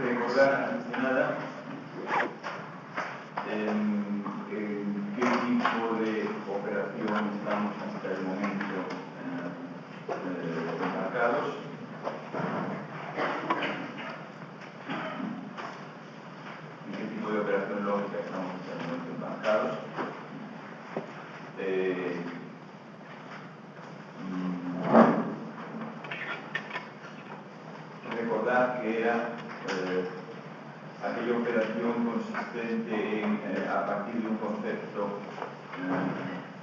recordar antes de nada en qué tipo de operación estamos hasta el momento embarcados. En qué tipo de operación lógica estamos hasta el momento embarcados. Recordar que era aquella operación consistente en, a partir de un concepto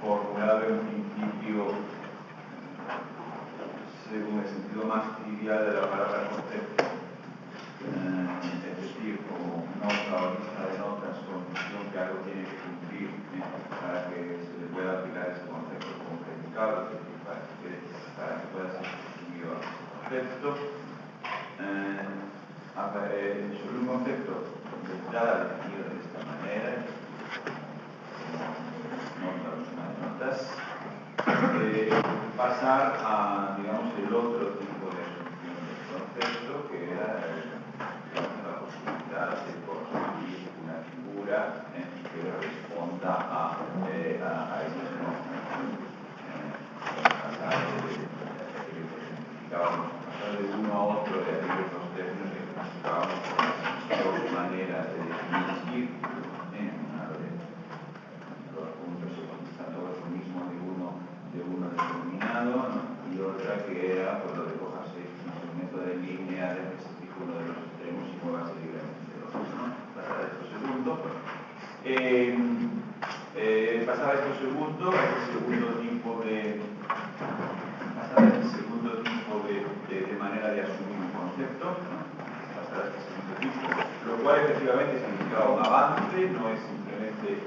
formulado en principio según el sentido más trivial de la palabra concepto, es decir, como nota o lista de notas, condición que algo tiene que cumplir para que se le pueda aplicar ese concepto como predicado, es decir, para que pueda ser sustituido al concepto. Sobre un concepto de entrada definido de esta manera, notas, pasar a, digamos, el otro tipo de asunción del concepto, que era la posibilidad de construir una figura que responda a esas notas. Pasar de uno a otro de aquellos dos términos que clasificábamos como dos maneras de definir, una de los puntos se contestan todos lo mismo de uno determinado, ¿no? Y otra que era pues, lo de cojarse un método de línea de que se fija uno de los extremos y muévase libremente los otros, ¿no? Pasar a esto segundo. Pasar a esto segundo, a este segundo tipo de manera de asumir un concepto, ¿no? Pasar a este segundo tipo, lo cual efectivamente significaba un avance, no es simplemente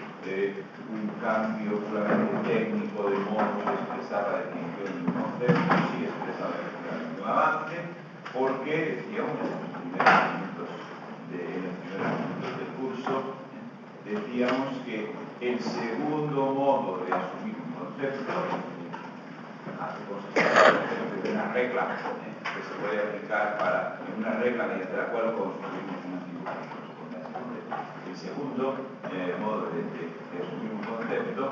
un cambio puramente técnico de modo de expresar la definición de un concepto, sí expresaba efectivamente un avance, porque decíamos en los primeros minutos del curso, decíamos que el segundo modo de asumir un concepto hace consistir de una regla que se puede aplicar para una regla mediante la cual construimos una figura que corresponde a ese concepto. El segundo modo de asumir un concepto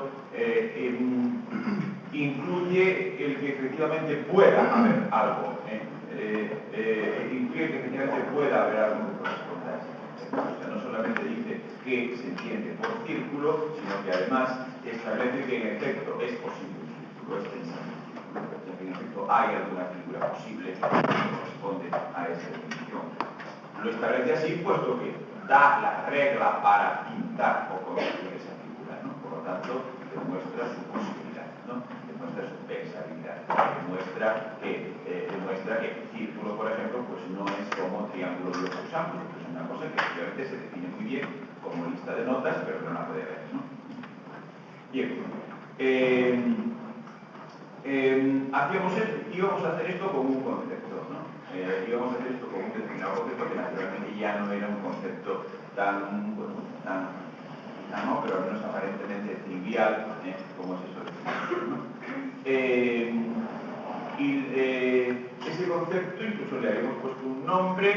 incluye el que efectivamente pueda haber algo, incluye que efectivamente pueda haber algo que corresponda a ese concepto. O sea, no solamente dice que se entiende por círculo, sino que además establece que en efecto es posible un círculo, es pensable. En efecto hay alguna figura posible que corresponde a esa definición. Lo establece así, puesto que da la regla para pintar o construir esa figura, ¿no? Por lo tanto, demuestra su posibilidad, ¿no? Demuestra su pensabilidad, demuestra que círculo, por ejemplo, pues no es como triángulo biocusángulo, que es una cosa que obviamente se define muy bien como lista de notas, pero no la puede ver, ¿no? Bien. Íbamos a hacer esto como un concepto, ¿no? Íbamos a hacer esto como un determinado concepto que naturalmente ya no era un concepto tan, no, pero al menos aparentemente trivial, como es eso de ¿no? Ese concepto incluso le habíamos puesto un nombre,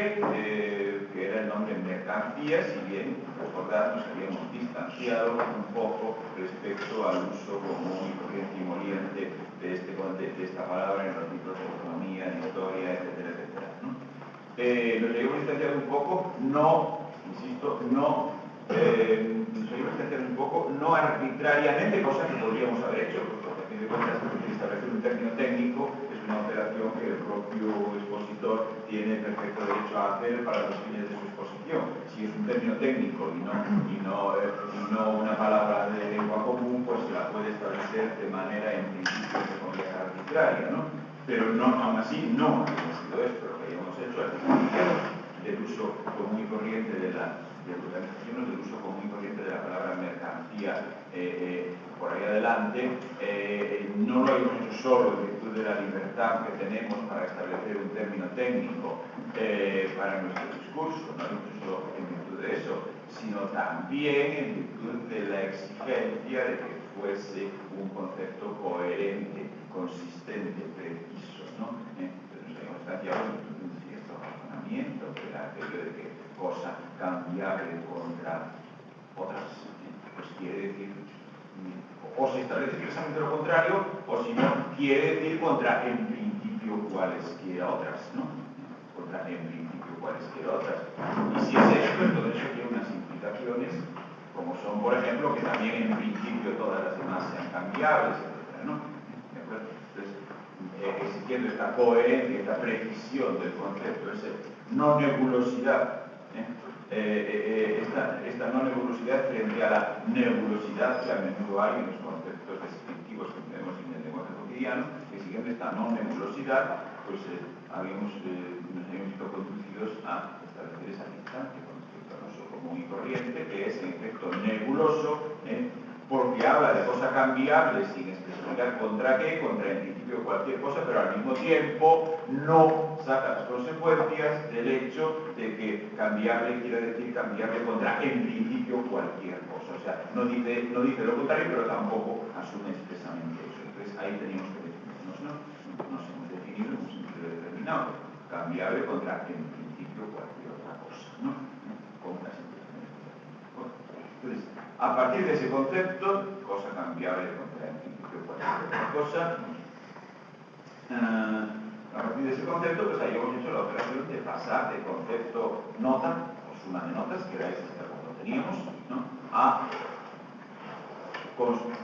que era el nombre mercancía, si bien, recordad, nos habíamos distanciado un poco respecto al uso común y corriente y moliente de esta palabra en los libros de economía, de historia, etcétera, etcétera, ¿no? Nos habíamos distanciado un poco, no, insisto, no, nos habíamos distanciado un poco, no arbitrariamente, cosa que podríamos haber hecho, porque a fin de cuentas establecer un término técnico es una operación que el propio expositor tiene perfecto derecho a hacer para los fines de su exposición. Si es un término técnico y no una palabra de lengua común, pues se la puede establecer de manera en principio que podría ser arbitraria, ¿no? Pero no, aún así no ha sido esto. Lo que hayamos hecho es del uso común y corriente de la organización, del uso común y corriente de la palabra mercancía por ahí adelante, no lo hemos hecho solo en virtud de la libertad que tenemos para establecer un término técnico para nuestro discurso, no lo hemos hecho solo en virtud de eso, sino también en virtud de la exigencia de que fuese un concepto coherente, consistente, preciso, ¿no? Entonces nos hemos estanciado en un cierto razonamiento que la aquello de que cosa cambiable contra otras, pues quiere decir, o se establece precisamente lo contrario, o si no, quiere decir contra en principio cualesquiera otras, ¿no? Contra en principio cualesquiera otras. Y si es esto, entonces eso tiene unas implicaciones, como son, por ejemplo, que también en principio todas las demás sean cambiables, etc., ¿no? ¿De acuerdo? Entonces, existiendo esta coherencia, esta precisión del concepto, esa no nebulosidad, esta no nebulosidad frente a la nebulosidad que a menudo hay en los conceptos descriptivos que tenemos en el lenguaje cotidiano, que siguiendo esta no nebulosidad, pues nos habíamos visto conducidos a establecer esa distancia con respecto al uso común y corriente, que es en efecto nebuloso, porque habla de cosa cambiable sin especificar contra qué, contra en principio cualquier cosa, pero al mismo tiempo no saca las consecuencias del hecho de que cambiarle quiere decir cambiarle contra en principio cualquier cosa. O sea, no dice lo contrario, pero tampoco asume expresamente eso. Entonces ahí teníamos que definirnos, ¿no? Nos hemos definido en un sentido determinado. Cambiable contra en principio cualquier otra cosa, ¿no? Contra entonces, a partir de ese concepto, cosa cambiable contra en principio cualquier otra cosa, a partir de ese concepto, pues ahí hemos hecho la operación de pasar de concepto nota, o suma de notas, que era ese hasta cuando teníamos, ¿no? A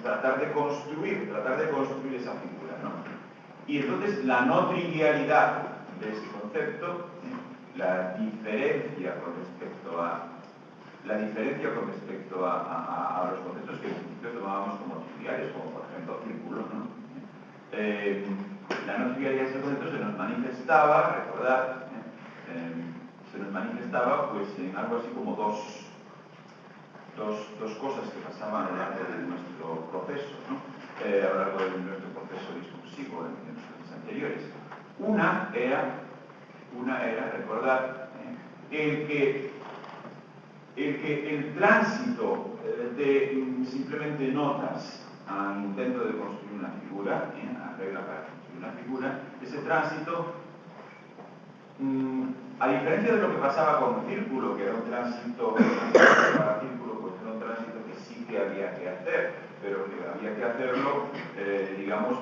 tratar de construir esa figura, ¿no? Y entonces la no trivialidad de ese concepto, la diferencia con respecto a los conceptos que en principio tomábamos como triviales, como por ejemplo círculo, ¿no? La no trivialidad de ese concepto se nos manifestaba, recordad, se nos manifestaba pues en algo así como dos cosas que pasaban a lo largo de nuestro proceso, ¿no? A lo largo de nuestro proceso discursivo en los clases anteriores. Una era recordar el que el tránsito de simplemente notas a intento de construir una figura, a regla para construir una figura, ese tránsito, a diferencia de lo que pasaba con círculo, que era un tránsito, para círculo, pues era un tránsito que sí que había que hacer, pero que había que hacerlo, digamos,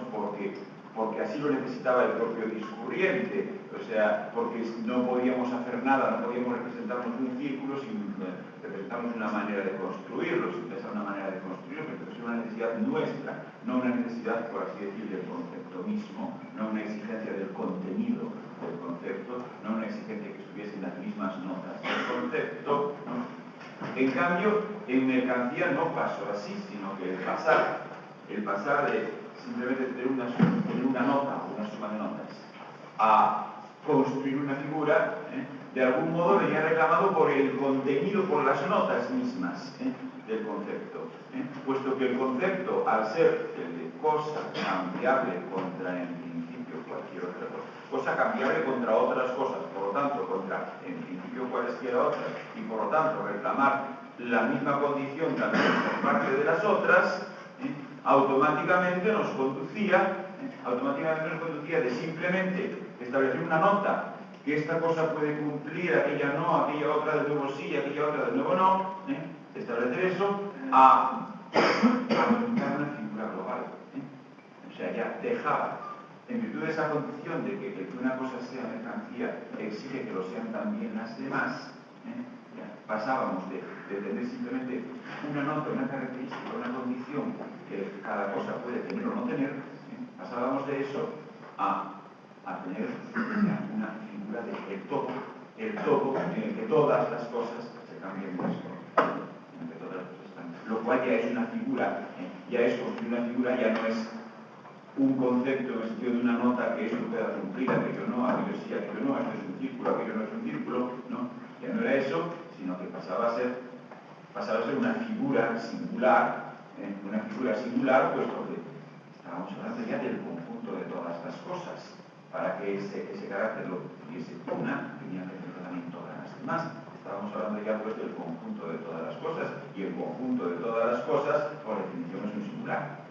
porque así lo necesitaba el propio discurriente, o sea, porque no podíamos hacer nada, no podíamos representarnos un círculo sin representarnos una manera de construirlo, sin pensar una manera de construirlo, pero es una necesidad nuestra, no una necesidad, por así decir, del concepto mismo, no una exigencia del contenido del concepto, no una exigencia que estuviese en las mismas notas del concepto, ¿no? En cambio, en mercancía no pasó así, sino que el pasar de simplemente tener una nota, una suma de notas, a construir una figura, de algún modo venía reclamado por el contenido, por las notas mismas del concepto, puesto que el concepto, al ser el de cosa cambiable contra en principio cualquier otra cosa cambiable contra otras cosas, por lo tanto contra en principio cualesquiera otras, y por lo tanto reclamar la misma condición también por parte de las otras, automáticamente nos conducía de simplemente establecer una nota que esta cosa puede cumplir, aquella no, aquella otra de nuevo sí, aquella otra de nuevo no, establecer eso a montar una figura global. O sea, ya dejaba, en virtud de esa condición de que una cosa sea mercancía, exige que lo sean también las demás, pasábamos de tener simplemente una nota, una característica, una condición que cada cosa puede tener o no tener, pasábamos de eso a tener una figura del todo, en el que todas las cosas se cambian de esto, lo cual ya es una figura, ya es construir una figura, ya no es un concepto en el sentido de una nota que esto pueda cumplir, aquello no, aquello sí, aquello no, esto es un círculo, aquello no es un círculo, ¿no? Ya no era eso, sino que pasaba a ser una figura singular, puesto que estábamos hablando ya del conjunto de todas las cosas. Para que ese carácter lo tuviese una, tenía que tener también todas las demás. Estábamos hablando ya pues del conjunto de todas las cosas, y el conjunto de todas las cosas, por definición, es un singular.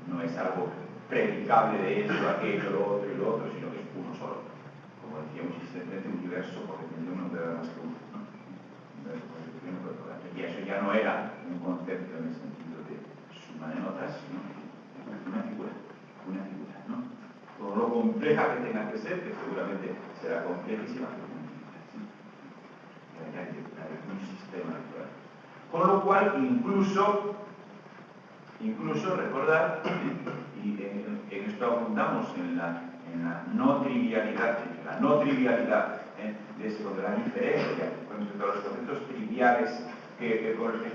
No es algo predicable de eso, aquello, lo otro y lo otro, sino que es uno solo, como decíamos insistentemente universo porque tendría un nombre más que uno, ¿no? Y eso ya no era un concepto en el sentido de suma de notas, sino una figura, ¿no? Todo lo compleja que tenga que ser, que seguramente será complejísima, pero hay un sistema actual. Con lo cual, incluso recordar, y en esto abundamos en la no trivialidad, de ese, de la diferencia con respecto a los conceptos triviales con los que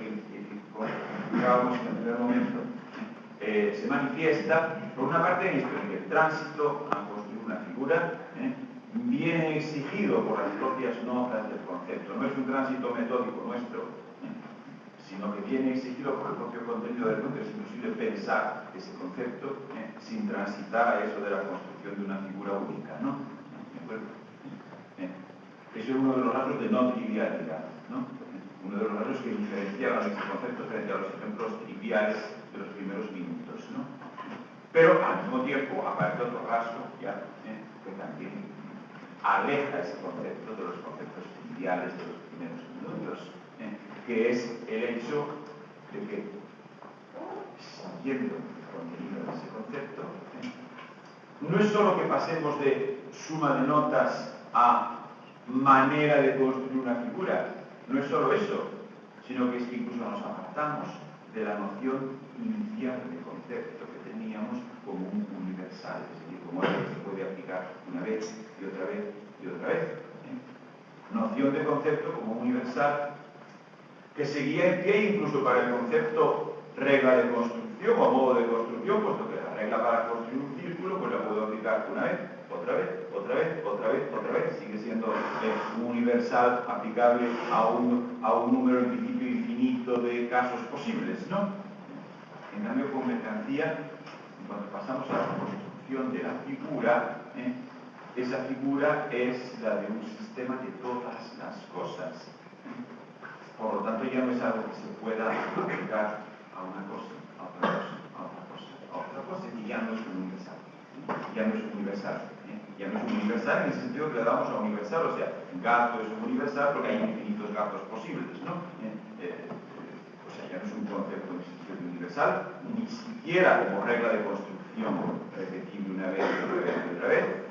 comentábamos en el primer momento, se manifiesta, por una parte, en esto, en el tránsito a construir una figura, viene exigido por las propias notas del concepto. No es un tránsito metódico nuestro, sino que viene exigido por el propio contenido del concepto. Es imposible pensar ese concepto sin transitar a eso de la construcción de una figura única, ¿no? ¿De acuerdo? Ese es uno de los rasgos de no trivialidad, ¿no? Uno de los rasgos que diferencian a este concepto frente a los ejemplos triviales de los primeros minutos, ¿no? Pero al mismo tiempo aparece otro rasgo ya, que también aleja ese concepto de los conceptos triviales de los primeros minutos, que es el hecho de que, siguiendo el contenido de ese concepto, no es solo que pasemos de suma de notas a manera de construir una figura, no es solo eso, sino que es que incluso nos apartamos de la noción inicial de concepto que teníamos como un universal, es decir, como algo que se puede aplicar una vez y otra vez y otra vez. Noción de concepto como universal que seguía en pie incluso para el concepto regla de construcción o modo de construcción, puesto que la regla para construir un círculo pues la puedo aplicar una vez, otra vez, sigue siendo un universal aplicable a un número en principio infinito de casos posibles, ¿no? En cambio, con mercancía, cuando pasamos a la construcción de la figura, esa figura es la de un sistema de todas las cosas. Por lo tanto, ya no es algo que se pueda aplicar a una cosa, a otra cosa, a otra cosa, a otra cosa, y ya no es un universal. Ya no es un universal. Ya no es un universal en el sentido que le damos a universal, o sea, gato es un universal porque hay infinitos gatos posibles, ¿no? O sea, ya no es un concepto en el sentido de universal, ni siquiera como regla de construcción repetible una vez y otra vez y otra vez.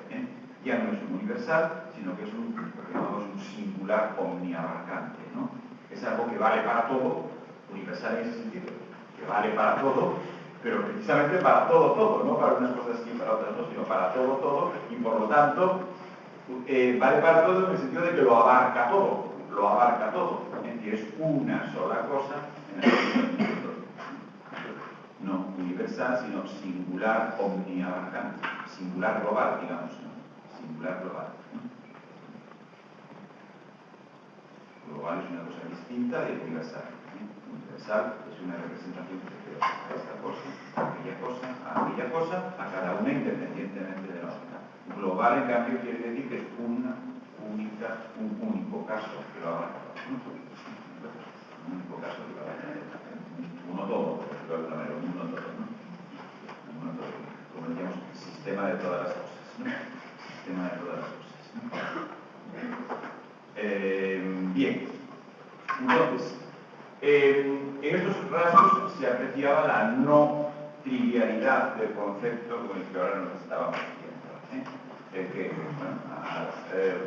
Ya no es un universal, sino que es lo que llamamos un singular omniabarcante, ¿no? Es algo que vale para todo, universal en ese sentido, que vale para todo, pero precisamente para todo, no para unas cosas sí y para otras no, sino para todo, y por lo tanto, vale para todo en el sentido de que lo abarca todo, es decir, es una sola cosa en el sentido no universal, sino singular omniabarcante, singular global, digamos, ¿no? Singular global. Global es una cosa distinta de universal. Universal es una representación que se a esta cosa, a aquella cosa, a cada una independientemente de la otra. Global, en cambio, quiere decir que es un único caso que lo abarca. Un único caso que lo abarca. Uno todo, por decirlo de alguna manera, uno todo, ¿no? Uno todo. Como decíamos, sistema de todas las cosas, ¿no? Sistema de todas las cosas, ¿no? Bien, entonces, en estos rasgos se apreciaba la no trivialidad del concepto con el que ahora nos estábamos viendo, que bueno,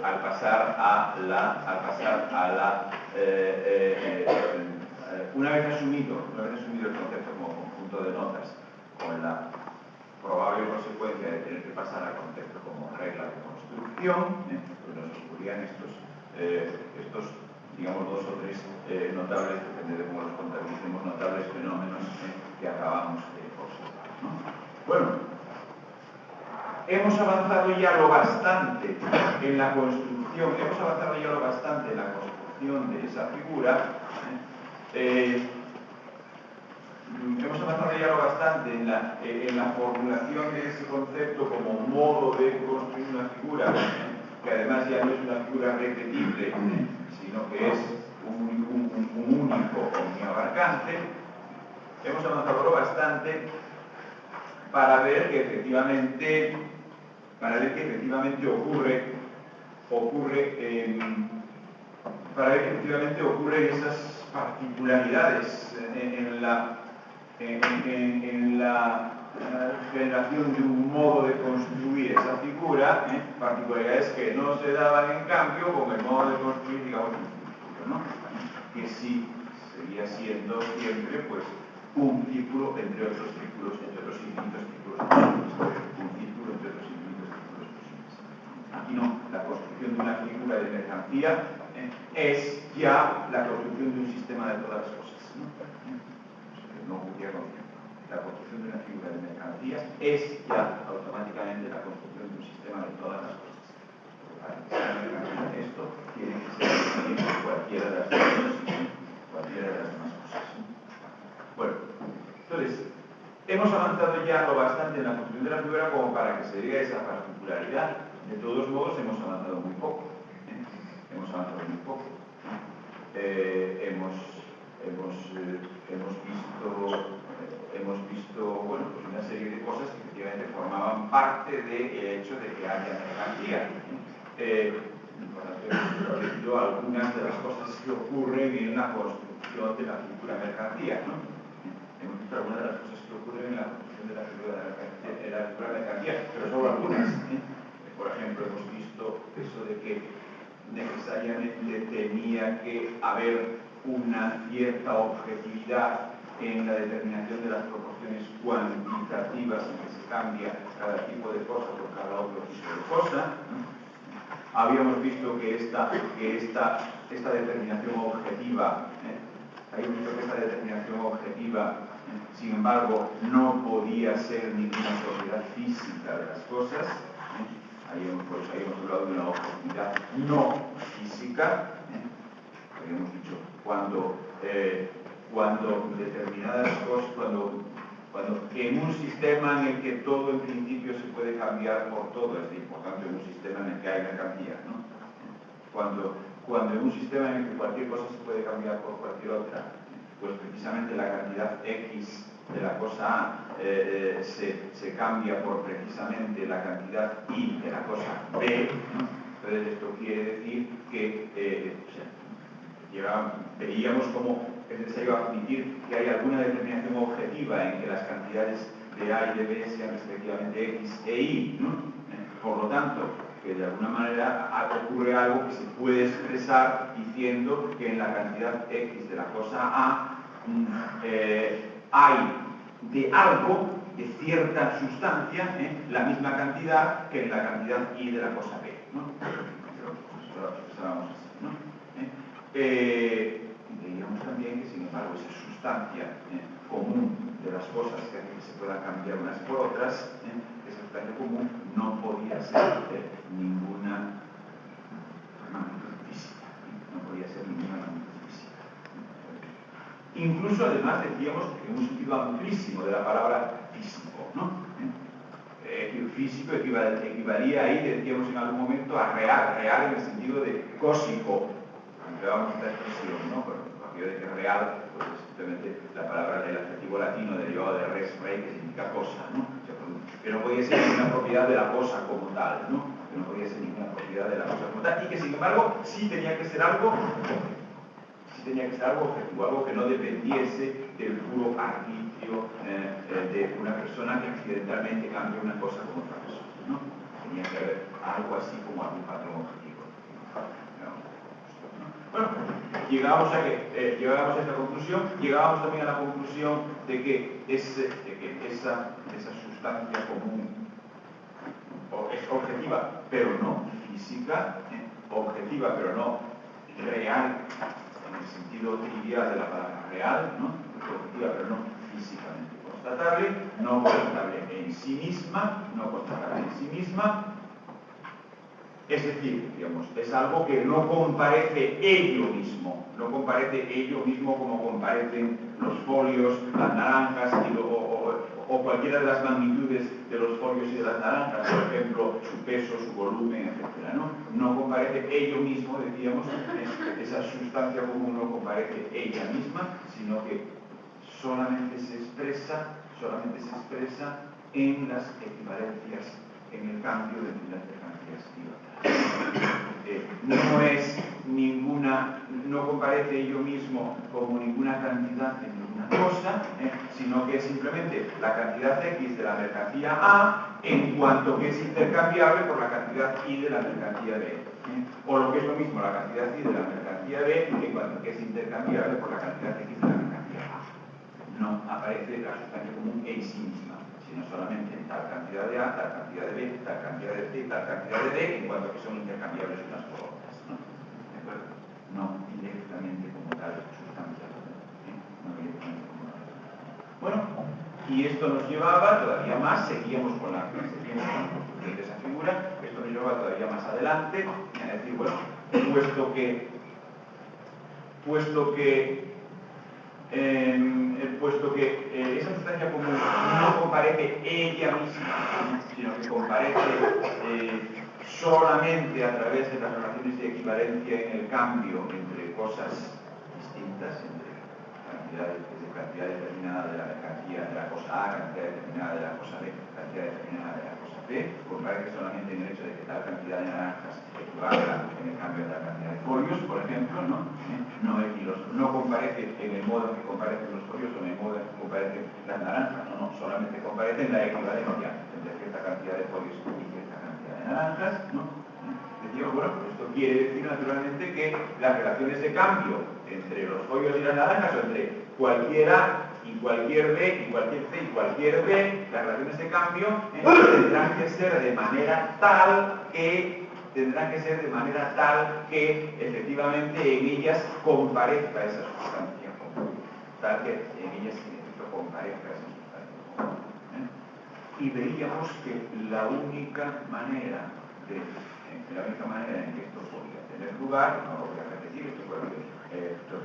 al pasar a la una vez asumido el concepto como conjunto de notas, con la probable consecuencia de tener que pasar al concepto como regla de construcción, pues nos ocurrían estos digamos, dos o tres notables, depende de cómo los contabilicemos, notables fenómenos que acabamos de observar, ¿no? Bueno, hemos avanzado ya lo bastante en la construcción, de esa figura, hemos avanzado ya lo bastante en la formulación de ese concepto como modo de construir una figura, que además ya no es una figura repetible, sino que es un único omniabarcante. Hemos avanzado lo bastante para ver que efectivamente ocurre para ver que efectivamente ocurren esas particularidades en la generación de un modo de construir esa figura, particularidades que no se daban en cambio con el modo de construir, digamos, un círculo, ¿no? Que sí seguía siendo siempre, pues, un círculo entre otros círculos, entre otros infinitos círculos posibles, un círculo entre otros infinitos círculos posibles. Aquí no, la construcción de una figura de mercancía es ya la construcción de un sistema de todas las cosas, ¿no? No ocurría con tiempo. La construcción de una figura de mercancía es ya automáticamente la construcción de un sistema de todas las cosas. Para que sea mercancía esto, tiene que ser también cualquiera de las cosas, cualquiera de las demás cosas. Bueno, entonces, hemos avanzado ya lo bastante en la construcción de la figura como para que se diga esa particularidad. De todos modos, hemos avanzado muy poco. Hemos avanzado muy poco. Hemos visto bueno, pues una serie de cosas que efectivamente formaban parte del hecho de que haya mercancía. Hemos visto algunas de las cosas que ocurren en la construcción de la figura mercancía, ¿no? Hemos visto algunas de las cosas que ocurren en la construcción de la figura mercancía, pero solo algunas. Por ejemplo, hemos visto eso de que necesariamente tenía que haber una cierta objetividad en la determinación de las proporciones cuantitativas en que se cambia cada tipo de cosa por cada otro tipo de cosa, ¿no? Habíamos visto que esta determinación objetiva, sin embargo, no podía ser ninguna propiedad física de las cosas. Por eso habíamos hablado de una objetividad no física. Habíamos dicho, cuando determinadas cosas, cuando en un sistema en el que todo en principio se puede cambiar por todo, es decir, por tanto en un sistema en el que hay mercancía, ¿no? Cuando en un sistema en el que cualquier cosa se puede cambiar por cualquier otra, pues precisamente la cantidad X de la cosa A se cambia por precisamente la cantidad Y de la cosa B, ¿no? Entonces esto quiere decir que veíamos cómo es necesario admitir que hay alguna determinación objetiva en que las cantidades de A y de B sean respectivamente X e Y, ¿no? Por lo tanto, que de alguna manera ocurre algo que se puede expresar diciendo que en la cantidad X de la cosa A hay de algo, de cierta sustancia, la misma cantidad que en la cantidad Y de la cosa B, ¿no? Lo expresábamos así, ¿no? Veíamos también que, sin embargo, esa sustancia común de las cosas que hace que se puedan cambiar unas por otras, esa sustancia común no podía ser ninguna magnitud física, no podía ser ninguna magnitud física. Incluso, además, decíamos en un sentido amplísimo de la palabra físico, ¿no? Físico equivalía ahí, decíamos en algún momento, a real en el sentido de cósico. Empleábamos esta expresión, ¿no? Por aquello de que real, pues es simplemente la palabra del adjetivo latino derivado de res rei, que significa cosa, ¿no? O sea, que no podía ser ninguna propiedad de la cosa como tal, ¿no? Que no podía ser ninguna propiedad de la cosa como tal, y que sin embargo sí tenía que ser algo objetivo, algo que no dependiese del puro arbitrio de una persona que accidentalmente cambia una cosa con otra persona, ¿no? Tenía que haber algo así como algún patrón objetivo. Bueno, llegábamos a esta conclusión, llegábamos también a la conclusión de que esa sustancia común es objetiva, pero no física, objetiva, pero no real, en el sentido trivial de la palabra real, ¿no? Objetiva, pero no físicamente constatable, no constatable en sí misma, es decir, digamos, es algo que no comparece ello mismo como comparecen los folios, las naranjas o cualquiera de las magnitudes de los folios y de las naranjas, por ejemplo, su peso, su volumen, etc. No comparece ello mismo, decíamos, esa sustancia común no comparece ella misma, sino que solamente se expresa en las equivalencias, en el cambio de las mercancías y otras. no es ninguna, no comparece ello mismo como ninguna cantidad de ninguna cosa, sino que es simplemente la cantidad X de la mercancía A en cuanto que es intercambiable por la cantidad Y de la mercancía B. O lo que es lo mismo, la cantidad Y de la mercancía B en cuanto que es intercambiable por la cantidad X de la mercancía A. No aparece la sustancia común en sí misma, sino solamente tal cantidad de A, tal cantidad de B, tal cantidad de C, tal cantidad de D, en cuanto que son intercambiables unas por otras, ¿no? ¿De acuerdo? No directamente como tal sustancia común, no directamente como tal. Bueno, y esto nos llevaba todavía más, seguíamos con la construcción de esa figura, esto nos llevaba todavía más adelante, es decir, bueno, puesto que esa sustancia común no comparece ella misma, sino que comparece solamente a través de las relaciones de equivalencia en el cambio entre cosas distintas, entre cantidad determinada de la mercancía de la cosa A, cantidad determinada de la cosa B, cantidad determinada de la cosa B, comparece solamente en el hecho de que tal cantidad de naranjas equivalga en el cambio de la cantidad de folios, por ejemplo, ¿no? No comparece en el modo en que comparecen los folios o en el modo en que comparecen las naranjas, no, solamente comparece en la equivalencia entre cierta cantidad de folios y cierta cantidad de naranjas, ¿no? Bueno, esto quiere decir naturalmente que las relaciones de cambio entre los folios y las naranjas, o entre cualquier A y cualquier B y cualquier C y cualquier D, las relaciones de cambio tendrán que ser de manera tal que efectivamente en ellas comparezca esa sustancia común, tal que en ellas en efecto comparezca esa sustancia común. Y veíamos que la única manera en que esto podía tener lugar, no lo voy a repetir, esto fue lo que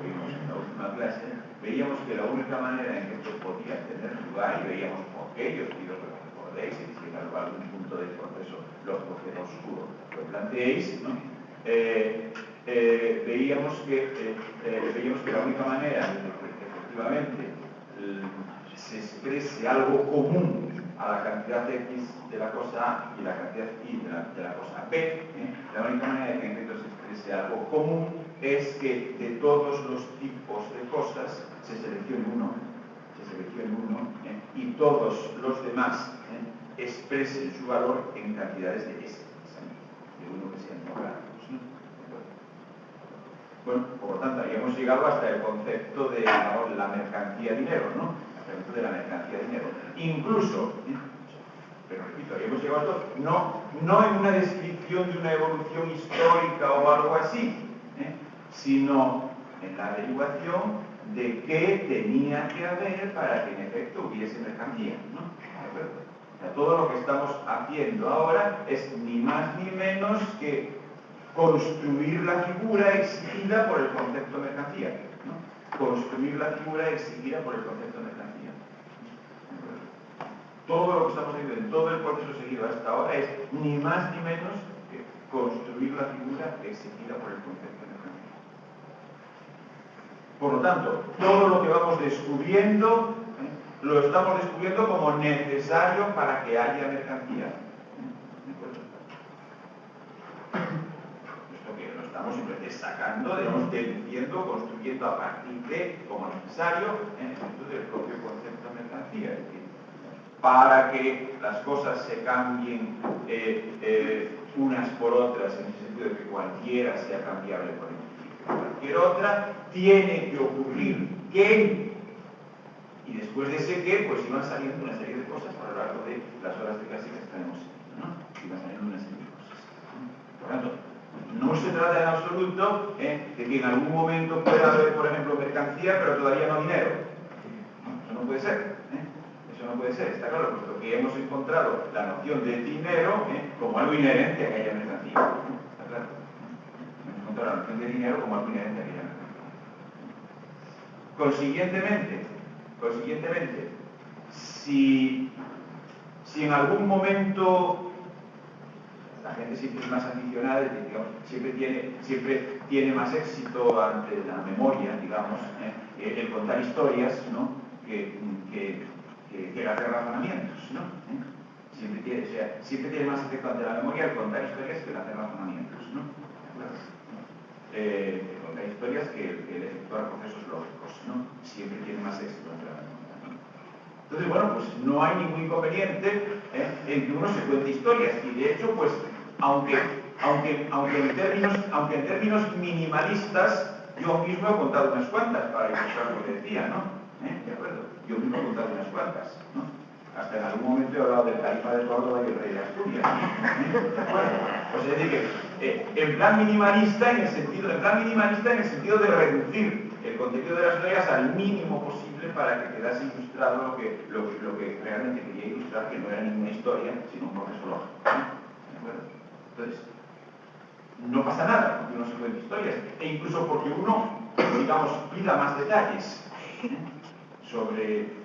vimos en la última clase, veíamos que la única manera en que esto podía tener lugar, y veíamos por qué, yo os pido que lo recordéis, y si en algún punto del proceso lógico que no oscuro lo planteéis, ¿no? Veíamos que la única manera de que efectivamente se exprese algo común a la cantidad X de la cosa A y la cantidad Y de la cosa B, la única manera de que en efecto se exprese algo común es que de todos los tipos de cosas se seleccione uno, y todos los demás expresen su valor en cantidades de S, de uno que sean lográficos, ¿no? Bueno, por lo tanto, habíamos llegado hasta el concepto de la mercancía dinero, ¿no? El concepto de la mercancía dinero. Incluso, pero repito, habíamos llegado a esto, no en una descripción de una evolución histórica o algo así, sino en la averiguación de qué tenía que haber para que en efecto hubiese mercancía, ¿no? O sea, todo lo que estamos haciendo ahora es ni más ni menos que construir la figura exigida por el concepto mercancía, ¿no? Construir la figura exigida por el concepto mercancía. Todo lo que estamos haciendo en todo el proceso seguido hasta ahora es ni más ni menos que construir la figura exigida por el concepto mercancía. Por lo tanto, todo lo que vamos descubriendo, lo estamos descubriendo como necesario para que haya mercancía. ¿De acuerdo? Esto que lo estamos simplemente sacando, digamos, deduciendo, construyendo a partir de, como necesario, en el sentido del propio concepto de mercancía. Es decir, para que las cosas se cambien unas por otras, en el sentido de que cualquiera sea cambiable por cualquier otra, tiene que ocurrir que, y después de ese que, pues iban saliendo una serie de cosas a lo largo de las horas de clase que estaremos haciendo, ¿no? Iban saliendo una serie de cosas. Por lo tanto, no se trata en absoluto de que en algún momento pueda haber, por ejemplo, mercancía, pero todavía no dinero. Eso no puede ser. Eso no puede ser, está claro, puesto que hemos encontrado la noción de dinero como algo inherente a que haya mercancía. Está claro. Hemos encontrado la noción de dinero como algo inherente a que haya mercancía. Consiguientemente, si en algún momento la gente siempre es más aficionada, digamos, siempre tiene más éxito ante la memoria, digamos, el contar historias, ¿no? que hacer razonamientos, ¿no? Siempre tiene más efecto ante la memoria el contar historias que el hacer razonamientos, ¿no? contar historias que el efectuar procesos lógicos, ¿no? Siempre tiene más éxito entre la memoria, ¿no? Entonces, bueno, pues no hay ningún inconveniente en que uno se cuente historias, y de hecho, pues, aunque en términos minimalistas, yo mismo he contado unas cuantas para ilustrar lo que decía, ¿no? ¿De acuerdo? Yo mismo he contado unas cuantas, ¿no? Hasta en algún momento he hablado del califa de Córdoba y el rey de Asturias, ¿no? ¿De acuerdo? Pues es decir, que en plan minimalista en el sentido de reducir el contenido de las historias al mínimo posible para que quedase ilustrado lo que realmente quería ilustrar, que no era ninguna historia, sino un proceso lógico, ¿no? ¿De acuerdo? Entonces, no pasa nada porque uno se cuenta historias, e incluso porque uno, digamos, pida más detalles sobre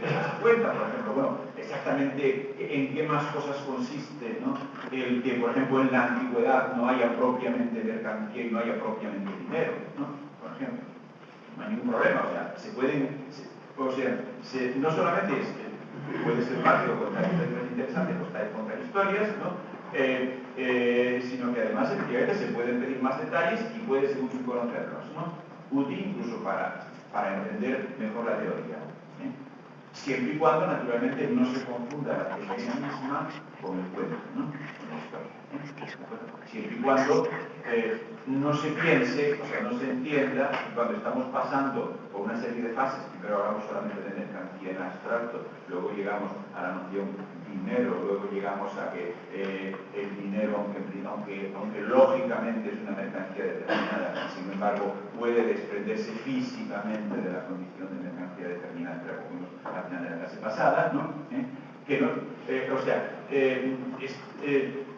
esas cuentas, por ejemplo, bueno, exactamente en qué más cosas consiste, ¿no? El que, por ejemplo, en la antigüedad no haya propiamente mercancía y no haya propiamente dinero, ¿no? Por ejemplo, no hay ningún problema, no solamente puede ser válido contar historias interesantes, contar historias, ¿no? Sino que además efectivamente se pueden pedir más detalles y puede ser útil conocerlos, ¿no? Útil incluso para entender mejor la teoría, siempre y cuando naturalmente no se confunda la teoría misma con el cuento, ¿no? Con la historia, siempre y cuando no se piense, o sea, no se entienda, cuando estamos pasando por una serie de fases, primero hablamos solamente de mercancía en abstracto, luego llegamos a la noción dinero, luego llegamos a que el dinero, aunque lógicamente es una mercancía determinada, sin embargo puede desprenderse físicamente de la condición de mercancía determinada, que la cogimos al final de la clase pasada, ¿no?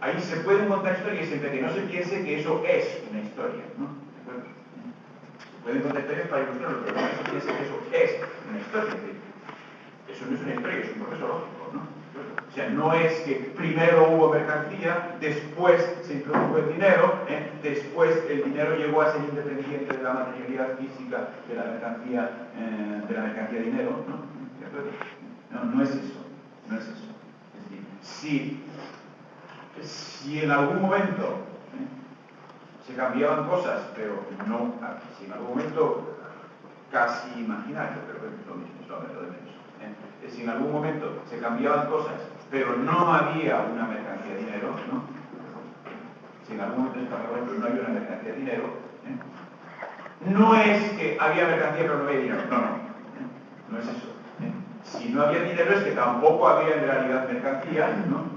Ahí se pueden contar historias siempre que no se piense que eso es una historia, ¿no? Se pueden contar historias para ilustrarlo, pero no se piense que eso es una historia. Eso no es una historia, es un proceso lógico, ¿no? O sea, no es que primero hubo mercancía, después se introdujo el dinero, después el dinero llegó a ser independiente de la materialidad física de la mercancía dinero, ¿no? No es eso, no es eso. Es decir, si en algún momento se cambiaban cosas, pero no, si en algún momento casi imaginario, pero es lo mismo, es lo de menos. Si en algún momento se cambiaban cosas, pero no había una mercancía de dinero, ¿no? Si en algún momento se cambiaba, pero no había una mercancía de dinero, no es que había mercancía pero no había dinero, no es eso. Si no había dinero es que tampoco había en realidad mercancía, ¿no?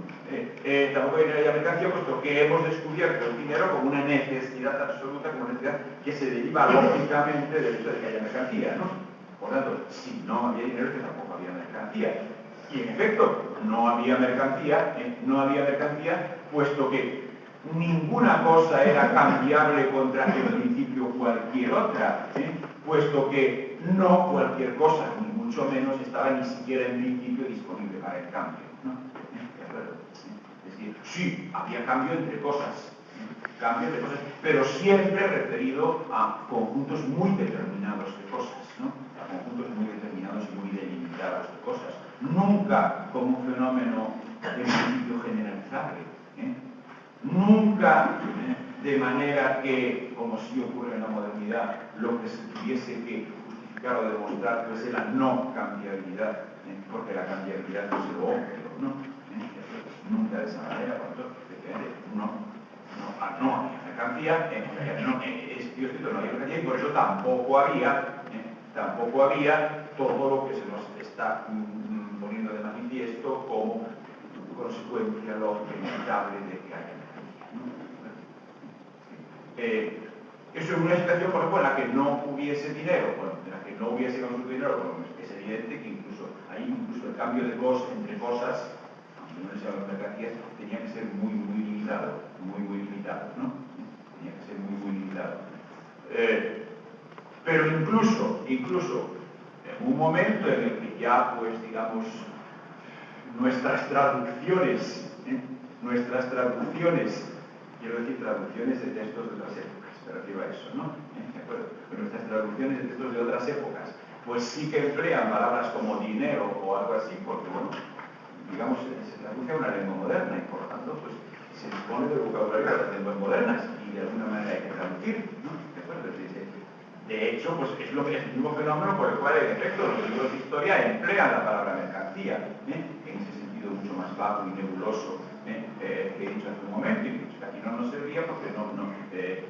Tampoco había en realidad mercancía, puesto que hemos descubierto el dinero como una necesidad absoluta, como una necesidad que se deriva lógicamente del hecho de que haya mercancía, ¿no? Por tanto, si no había dinero es que tampoco había mercancía. Y en efecto, no había mercancía, puesto que ninguna cosa era cambiable contra en principio cualquier otra, puesto que no cualquier cosa, ni mucho menos, estaba ni siquiera en principio disponible para el cambio, ¿no? Es decir, sí, había cambio entre cosas, pero siempre referido a conjuntos muy determinados de cosas, ¿no? A conjuntos muy determinados y muy delimitados de cosas. Nunca como un fenómeno en principio generalizable, nunca de manera que, como sí ocurre en la modernidad, lo que se tuviese que justificar o demostrar fuese la no cambiabilidad, porque la cambiabilidad no es lo obvio, ¿no? Nunca de esa manera, cuando no había mercancía, yo escrito no había mercancía y por eso tampoco había todo lo que se nos está poniendo de manifiesto como consecuencia lógica inevitable de que haya mercancía, ¿no? Eso es una situación, por ejemplo, en la que no hubiese dinero, en la que no hubiese consumo de dinero, es evidente que incluso el cambio de cosas entre cosas, aunque no sean las mercancías, tenía que ser muy limitado, ¿no? Tenía que ser muy limitado. Pero incluso en un momento en el que ya, pues, digamos, nuestras traducciones, quiero decir traducciones de textos de otras épocas, me refiero a eso, ¿no? ¿De acuerdo? Pero nuestras traducciones de textos de otras épocas, pues sí que emplean palabras como dinero o algo así, porque, bueno, digamos, se traduce a una lengua moderna y por lo tanto, pues, se dispone del vocabulario de las lenguas modernas y de alguna manera hay que traducir, ¿no? ¿De acuerdo? De hecho, pues es el mismo fenómeno por el cual, en efecto, los libros de historia emplean la palabra mercancía, en ese sentido mucho más vago y nebuloso que he dicho hace un momento, y que aquí no nos servía porque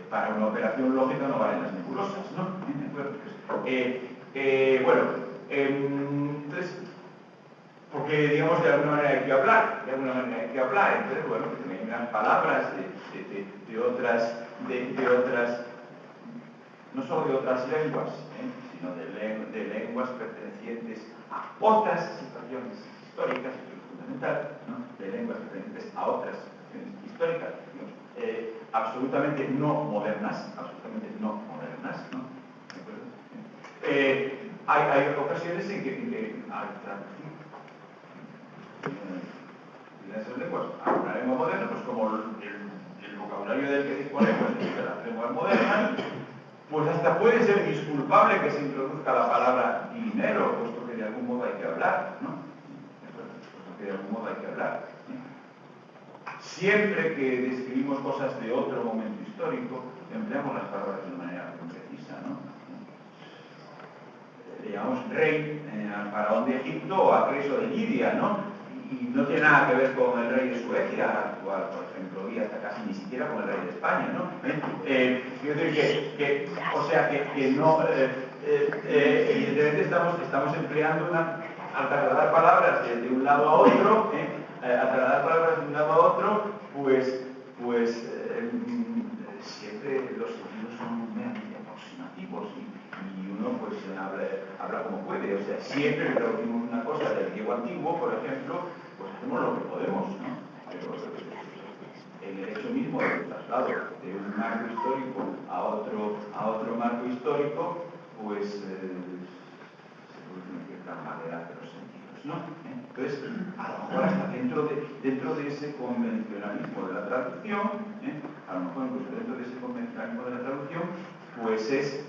para una operación lógica no valen las nebulosas, ¿no? ¿De acuerdo? Bueno, entonces, porque, digamos, de alguna manera hay que hablar, entonces, bueno, que también hay palabras de otras, no solo de otras lenguas, sino de lenguas pertenecientes a otras situaciones históricas, esto es fundamental, ¿no? De lenguas pertenecientes a otras situaciones históricas, digamos, absolutamente no modernas, ¿no? ¿De acuerdo? Hay ocasiones en que al traducir diversas lenguas a una lengua moderna, pues como el vocabulario del que disponemos es de las lenguas modernas, pues hasta puede ser disculpable que se introduzca la palabra dinero, puesto que de algún modo hay que hablar, ¿no? Siempre que describimos cosas de otro momento histórico, empleamos las palabras de una manera muy precisa, ¿no? Le llamamos rey al faraón de Egipto o a Creso de Lidia, ¿no? Y no tiene nada que ver con el rey de Suecia actual, por ejemplo, y hasta casi ni siquiera con el rey de España, ¿no? Quiero decir o sea que no, evidentemente estamos empleando al trasladar palabras de un lado a otro, pues siempre los sentidos son meramente aproximativos y uno pues habla como puede, o sea, siempre que traducimos una cosa del griego antiguo, por ejemplo, pues hacemos lo que podemos, ¿no? Pero en el hecho mismo del traslado de un marco histórico a otro marco histórico, pues se produce una cierta vaguedad de los sentidos, ¿no? Entonces, a lo mejor hasta dentro de ese convencionalismo de la traducción, a lo mejor incluso dentro de ese convencionalismo de la traducción, pues es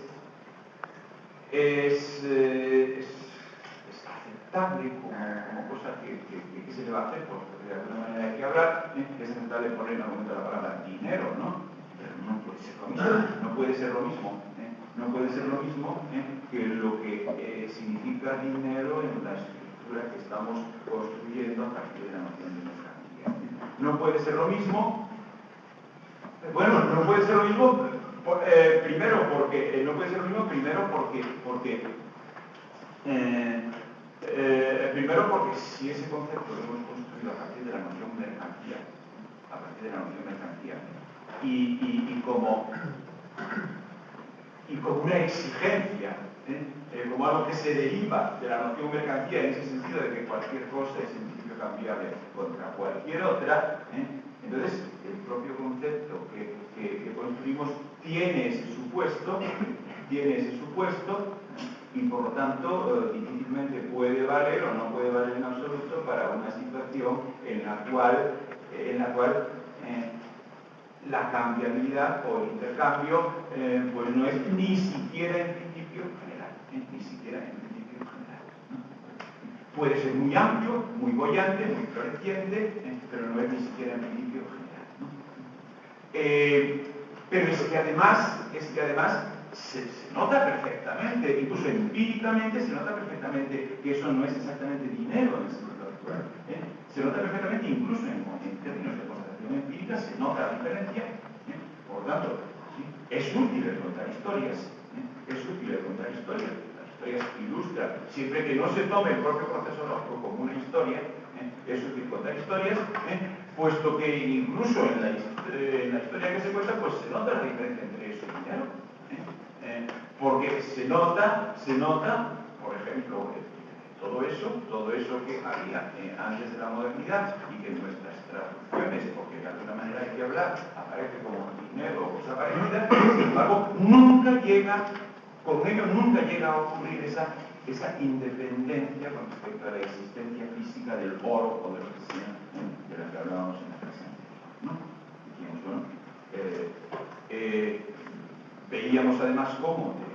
aceptable como cosa que se le va a hacer, porque de alguna manera hay que hablar, es aceptable poner en argumento la palabra dinero, ¿no? Pero no puede ser lo mismo, no puede ser lo mismo que lo que significa dinero en la estructura que estamos construyendo a partir de la noción de mercancía. No puede ser lo mismo, primero porque si ese concepto lo hemos construido a partir de la noción mercancía, y como una exigencia, como algo que se deriva de la noción mercancía, en ese sentido de que cualquier cosa es en principio cambiable contra cualquier otra, entonces el propio concepto que construimos tiene ese supuesto, y por lo tanto difícilmente puede valer o no puede valer en absoluto para una situación en la cual la cambiabilidad o el intercambio pues no es ni siquiera en principio general, ¿no? Puede ser muy amplio, muy boyante, muy floreciente, pero no es ni siquiera en principio general, ¿no? Pero es que además se nota perfectamente, incluso empíricamente se nota perfectamente que eso no es exactamente dinero en el sentido actual. Se nota perfectamente incluso en términos de constatación empírica, se nota la diferencia. Por lo tanto, ¿sí? Es útil el contar historias, las historias ilustran, siempre que no se tome el propio proceso lógico como una historia, es útil contar historias, puesto que incluso en la historia que se cuenta, pues se nota la diferencia entre eso y dinero. Porque se nota, por ejemplo, todo eso que había antes de la modernidad y que en nuestras traducciones, porque de alguna manera hay que hablar, aparece como dinero o cosa parecida, sin embargo, con ello nunca llega a ocurrir esa independencia con respecto a la existencia física del oro o de lo que sea, de la que hablábamos en la clase anterior, ¿no? Dijimos, bueno, veíamos además cómo de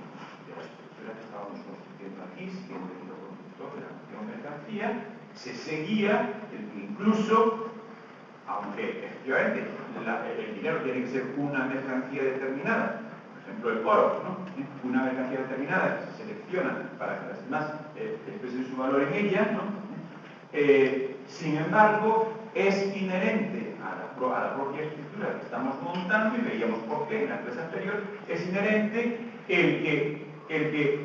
la estructura que estábamos construyendo aquí, siguiendo el hilo conductor de la noción mercancía, se seguía el incluso, aunque efectivamente el dinero tiene que ser una mercancía determinada, por ejemplo el oro, ¿no? Una mercancía determinada que se selecciona para que las demás expresen su valor en ella, ¿no? Sin embargo, es inherente a la propia estructura que estamos montando, y veíamos por qué en la clase anterior, es inherente el que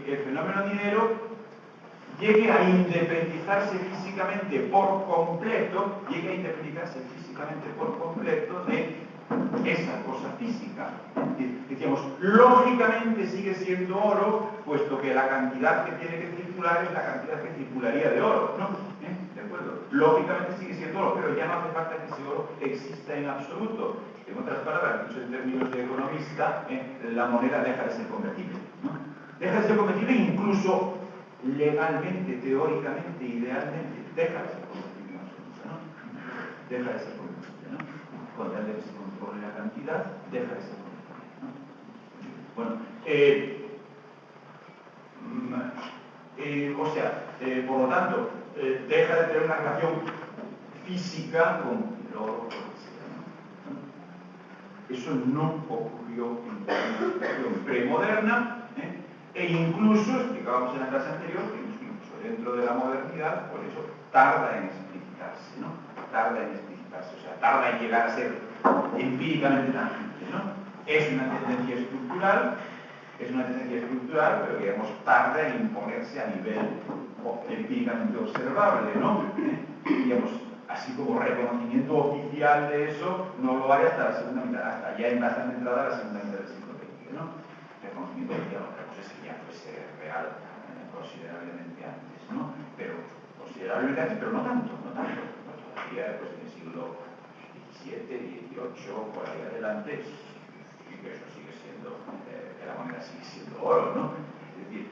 el fenómeno dinero llegue a independizarse físicamente por completo, de esa cosa física. Decíamos, lógicamente sigue siendo oro, puesto que la cantidad que tiene que circular es la cantidad que circularía de oro, ¿no? ¿De acuerdo? Lógicamente sigue siendo oro, pero ya no hace falta que ese oro exista en absoluto. En otras palabras, dicho en términos de economista, la moneda deja de ser convertible, ¿no? Deja de ser convertible, incluso legalmente, teóricamente, idealmente, deja de ser convertible en absoluto, ¿no? Deja de ser convertible, ¿no? Con tal de que se controle la cantidad, deja de ser convertible, ¿no? Bueno, por lo tanto, deja de tener una relación física con el oro, por lo que sea, ¿no? Eso no ocurrió en la administración premoderna, e incluso, explicábamos en la clase anterior, que incluso dentro de la modernidad, por eso tarda en explicitarse, ¿no? Tarda en explicitarse, o sea, tarda en llegar a ser empíricamente tangible, ¿no? Es una tendencia estructural, pero digamos tarda en imponerse a nivel empíricamente observable, ¿no? Digamos, así como reconocimiento oficial de eso, no lo hay hasta la segunda mitad, hasta ya en bastante entrada a la segunda mitad del siglo XX, ¿no? Reconocimiento oficial, otra cosa es que ya fuese real considerablemente antes, ¿no? Pero considerablemente antes, pero no tanto, no tanto. Todavía pues, en el siglo XVII, XVIII, por ahí adelante, sí que eso sigue siendo, que la moneda sigue siendo oro, ¿no? Es decir,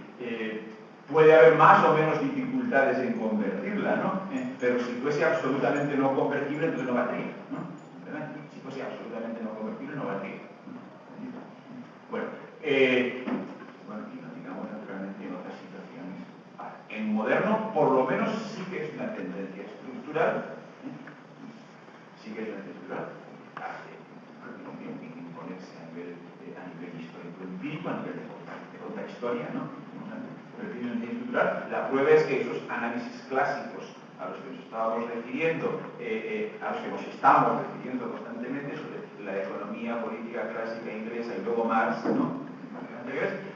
puede haber más o menos dificultades en convertirla, ¿no? Pero si fuese absolutamente no convertible, entonces no valdría, ¿no? Si fuese absolutamente no convertible, no valdría. Bueno, y no digamos naturalmente en otras situaciones. En moderno, por lo menos, sí que es una tendencia estructural, sí que es una tendencia estructural, en imponerse a nivel histórico-empírico, a nivel de contrahistoria, ¿no? Pero tiene una tendencia estructural. La prueba es que esos análisis clásicos a los que nos estábamos refiriendo, a los que nos estamos refiriendo constantemente sobre la economía política clásica inglesa y luego Marx, ¿no?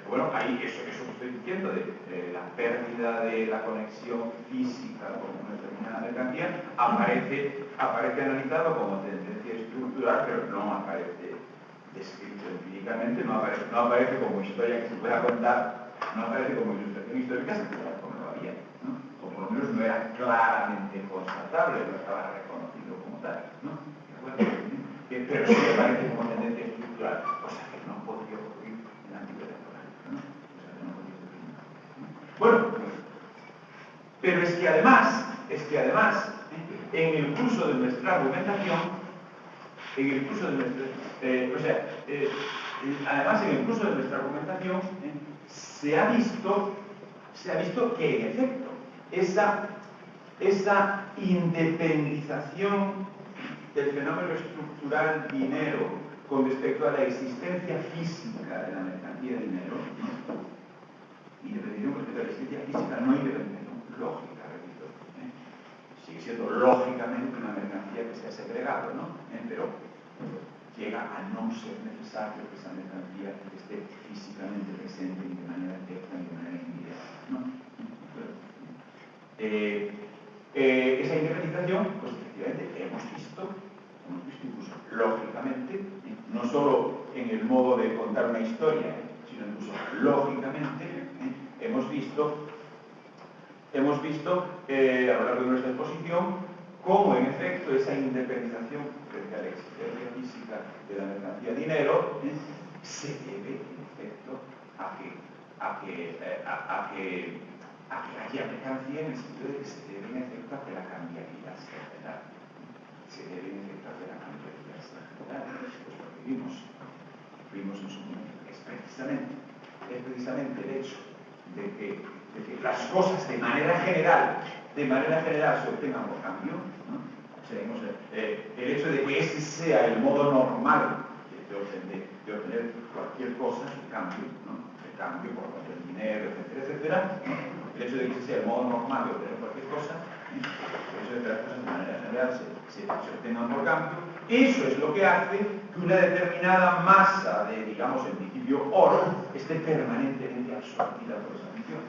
Bueno, ahí eso que estoy diciendo de la pérdida de la conexión física con una determinada mercancía aparece analizado como tendencia estructural, pero no aparece descrito empíricamente, no aparece como historia que se pueda contar, no aparece como ilustración histórica, se puede como no había, ¿no? O por lo menos no era claramente constatable, no estaba reconocido como tal, ¿no? Pero sí aparece como tendencia estructural, cosa que no podría ocurrir en la antigüedad, ¿no? Bueno, pero es que además, en el curso de nuestra argumentación, se ha visto que en efecto esa independización del fenómeno estructural dinero con respecto a la existencia física de la mercancía dinero, independización con respecto a la existencia física, no independización lógica, repito, sigue siendo lógicamente una mercancía que se ha segregado, ¿no? Pero llega a no ser necesario que esa mercancía esté físicamente presente y de manera directa y de manera indirecta, ¿no? Esa independización, pues efectivamente hemos visto incluso lógicamente, no solo en el modo de contar una historia, sino incluso lógicamente, hemos visto a lo largo de nuestra exposición cómo en efecto esa independización frente a la existencia física de la mercancía dinero se debe en efecto a que haya mercancía en el sentido de que se debe en efecto a que la cambiabilidad sea general. Se debe en efecto a que la cambiabilidad sea general. Pues lo que vimos en su momento es precisamente el hecho de que las cosas de manera general se obtengan por cambio, ¿no? hecho de que ese sea el modo normal de obtener cualquier cosa, el cambio, ¿no? El cambio por el dinero, etcétera, etcétera, ¿no? El hecho de que ese sea el modo normal de obtener cualquier cosa, el hecho de que las cosas de manera general se obtengan por cambio, eso es lo que hace que una determinada masa de, digamos, en principio oro, esté permanentemente absorbida por esa función.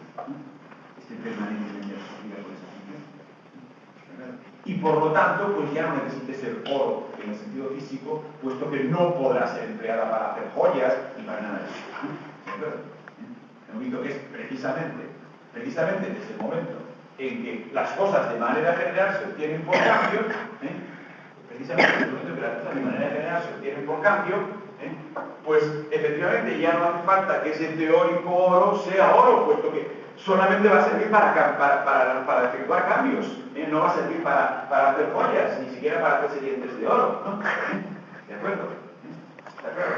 Esté permanentemente absorbida por esa función. Y por lo tanto, pues ya no necesite ser oro en el sentido físico, puesto que no podrá ser empleada para hacer joyas ni para nada de eso. ¿De acuerdo? Hemos visto que es precisamente desde el momento en que las cosas de manera general se obtienen por cambio, precisamente desde el momento en que las cosas de manera general se obtienen por cambio, pues efectivamente ya no hace falta que ese teórico oro sea oro, puesto que solamente va a servir para efectuar cambios, no va a servir para hacer joyas, ni siquiera para hacerse dientes de oro, ¿no? ¿De acuerdo? ¿De acuerdo?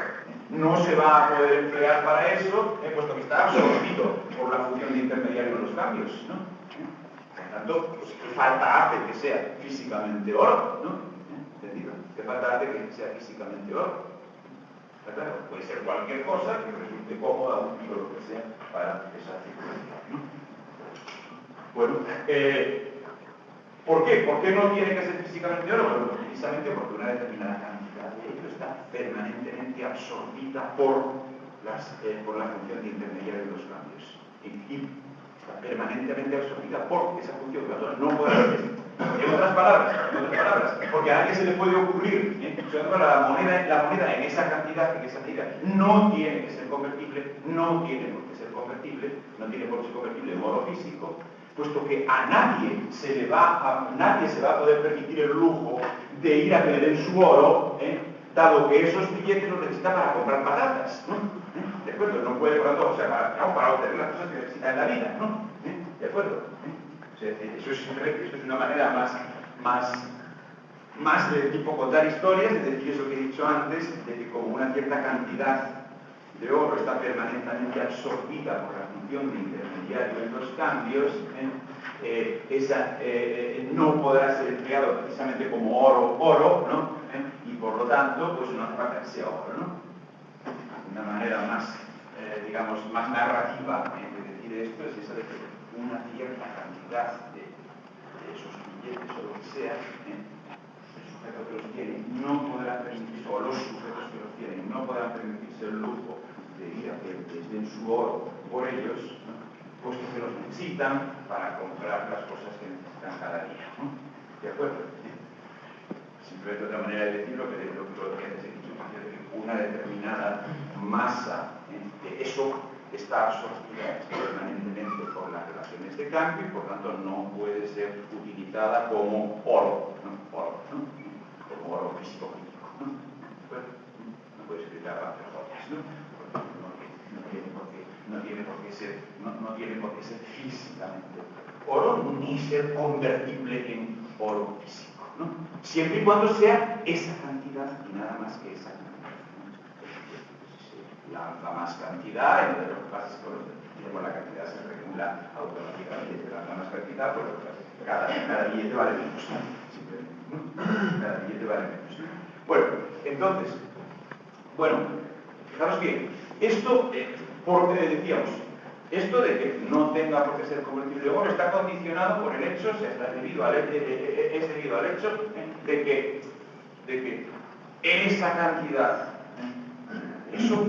No se va a poder emplear para eso, puesto que está absorbido por la función de intermediario de los cambios, ¿no? Por tanto, pues, ¿qué falta hace que sea físicamente oro? ¿No? ¿Entendido? ¿Qué falta hace que sea físicamente oro? Claro, puede ser cualquier cosa que resulte cómoda, útil o lo que sea para esa circunstancia, ¿no? Bueno, ¿por qué? ¿Por qué no tiene que ser físicamente oro? Bueno, precisamente porque una determinada cantidad de ello está permanentemente absorbida por la función de intermediario de los cambios. Y está permanentemente absorbida por esa función de no podrá ser. En otras palabras, porque a nadie se le puede ocurrir, la moneda en esa cantidad, no tiene que ser convertible, no tiene por qué ser convertible en oro físico, puesto que a nadie se va a poder permitir el lujo de ir a que le den su oro, dado que esos billetes los necesita para comprar patatas, ¿no? ¿De acuerdo? No puede, por tanto, o sea, para obtener las cosas que necesita en la vida, ¿no? ¿De acuerdo? O sea, eso es una manera más de tipo contar historias, es decir, eso que he dicho antes, de que como una cierta cantidad de oro está permanentemente absorbida por la función de intermediario en los cambios, no podrá ser empleado precisamente como oro, ¿no? Y por lo tanto, pues no hace falta que sea oro, ¿no? Una manera más, digamos, más narrativa de decir esto es esa de que una cierta cantidad de esos billetes o lo que sea, el sujeto que los tiene no podrá permitirse, o los sujetos que los tienen no podrán permitirse el lujo de ir a que les den su oro por ellos, ¿no? Puesto que los necesitan para comprar las cosas que necesitan cada día, ¿no? ¿De acuerdo? Simplemente otra manera de decir lo que antes he dicho, que una determinada masa de eso está absorbida permanentemente por las relaciones de cambio y por tanto no puede ser utilizada como oro, ¿no? Como oro físico-químico, ¿no? No puede ser utilizada para hacer joyas, ¿no? No tiene por qué ser físicamente oro ni ser convertible en oro físico, ¿no? Siempre y cuando sea esa cantidad y nada más que esa cantidad, ¿no? La más cantidad, lo que pasa es que la cantidad se regula automáticamente, la más cantidad, pues cada billete vale menos, ¿no? Simplemente, cada billete vale menos, ¿no? Bueno, entonces, fijaros bien, esto, decíamos, esto de que no tenga por qué ser convertible en oro está condicionado por el hecho, es debido al hecho de que esa cantidad, eso